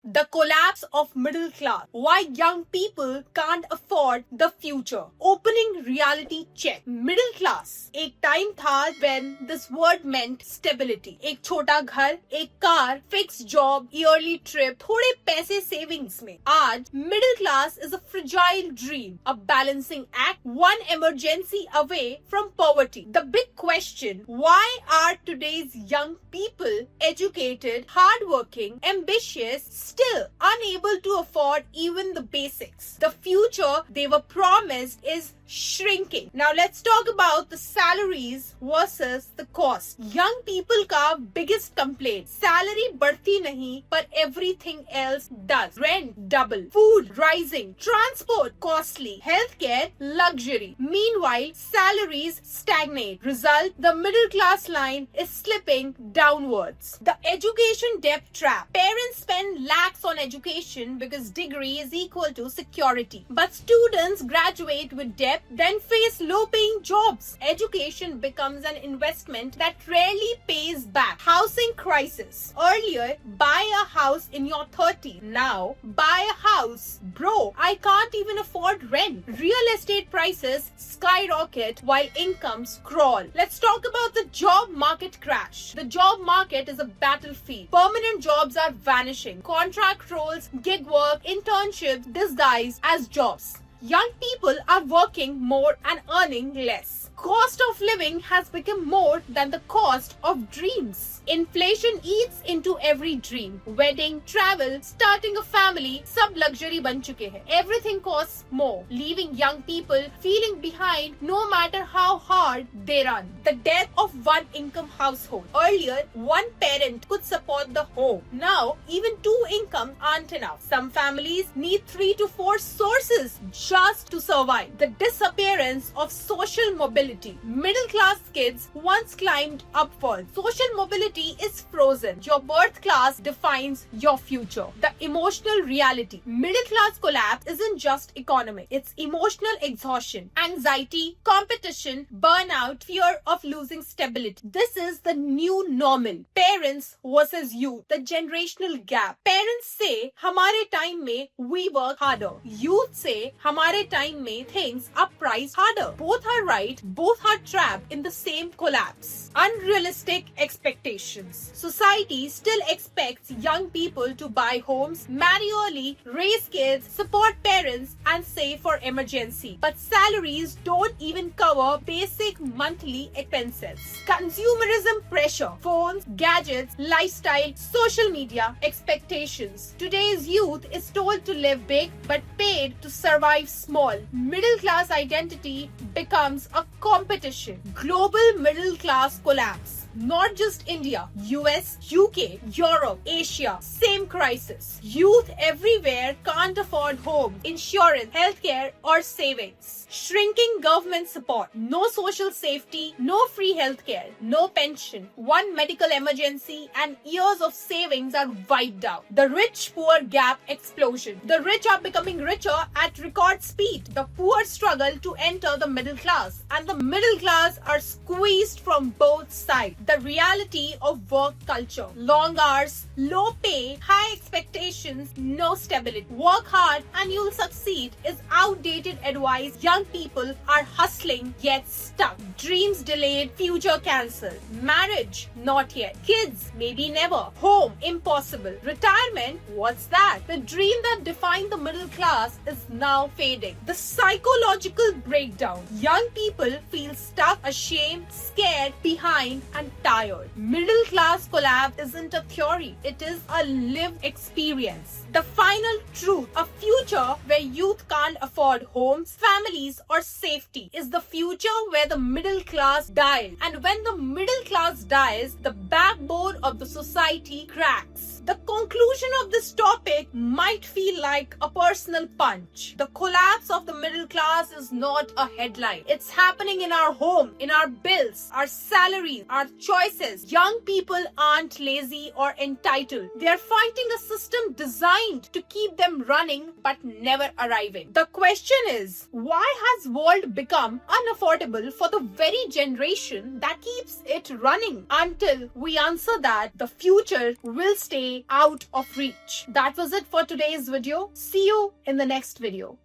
The collapse of middle class. Why young people can't afford the future. Opening reality check. Middle class. एक time था when this word meant stability. एक छोटा घर, एक car, fixed job, yearly trip, थोड़े पैसे savings में. आज middle class is a fragile dream, a balancing act, one emergency away from poverty. The big question: why are today's young people educated, hardworking, ambitious, still unable to afford even the basics? The future they were promised is shrinking. Now let's talk about the salaries versus the cost. Young people का biggest complaint: salary बढ़ती नहीं, but everything else does. Rent double, food rising, transport costly, healthcare luxury. Meanwhile, salaries stagnate. Result: the middle class line is slipping downwards. The education debt trap. Parents spend lakhs on education because degree is equal to security. But students graduate with debt, then face low-paying jobs. Education becomes an investment that rarely pays back. Housing crisis. Earlier, buy a house in your 30s. Now, buy a house. Bro, I can't even afford rent. Real estate prices skyrocket while incomes crawl. Let's talk about the job market crash. The job market is a battlefield. Permanent jobs are vanishing. Contract roles, gig work, internships disguised as jobs. Young people are working more and earning less. Cost of living has become more than the cost of dreams. Inflation eats into every dream. Wedding, travel, starting a family, सब luxury बन चुके हैं. Everything costs more, leaving young people feeling behind no matter how hard they run. The death of one income household. Earlier, one parent could support the home. Now, even two incomes aren't enough. Some families need 3 to 4 sources just to survive. The disappearance of social mobility. Middle class kids once climbed upwards. Social mobility is frozen. Your birth class defines your future. The emotional reality. Middle class collapse isn't just economic. It's emotional exhaustion, anxiety, competition, burnout, fear of losing stability. This is the new normal. Parents versus youth. The generational gap. Parents say, हमारे time में we work harder. Youth say, हमारे time में things are priced harder. Both are right. Both are trapped in the same collapse. Unrealistic expectations. Society still expects young people to buy homes, marry early, raise kids, support parents, and save for emergency. But salaries don't even cover basic monthly expenses. Consumerism pressure. Phones, gadgets, lifestyle, social media, expectations. Today's youth is told to live big but paid to survive small. Middle class identity becomes a competition. Global middle class collapse. Not just India, US, UK, Europe, Asia, same crisis. Youth everywhere can't afford home, insurance, healthcare, or savings. Shrinking government support. No social safety, no free healthcare, no pension. One medical emergency and years of savings are wiped out. The rich-poor gap explosion. The rich are becoming richer at record speed. The poor struggle to enter the middle class. And the middle class are squeezed from both sides. The reality of work culture. Long hours, low pay, high expectations, no stability. Work hard and you'll succeed is outdated advice. Young people are hustling yet stuck. Dreams delayed, future cancelled. Marriage, not yet. Kids, maybe never. Home, impossible. Retirement, what's that? The dream that defined the middle class is now fading. The psychological breakdown. Young people feel stuck, ashamed, scared, behind, and tired. Middle class collapse isn't a theory, it is a lived experience. The final truth: a future where youth can't afford homes, families, or safety is the future where the middle class dies. And when the middle class dies, the backbone of the society cracks. The conclusion of this topic might feel like a personal punch. The collapse of the middle class is not a headline. It's happening in our home, in our bills, our salaries, our choices. Young people aren't lazy or entitled. They are fighting a system designed to keep them running but never arriving. The question is, why has world become unaffordable for the very generation that keeps it running? Until we answer that, the future will stay stay out of reach. That was it for today's video. See you in the next video.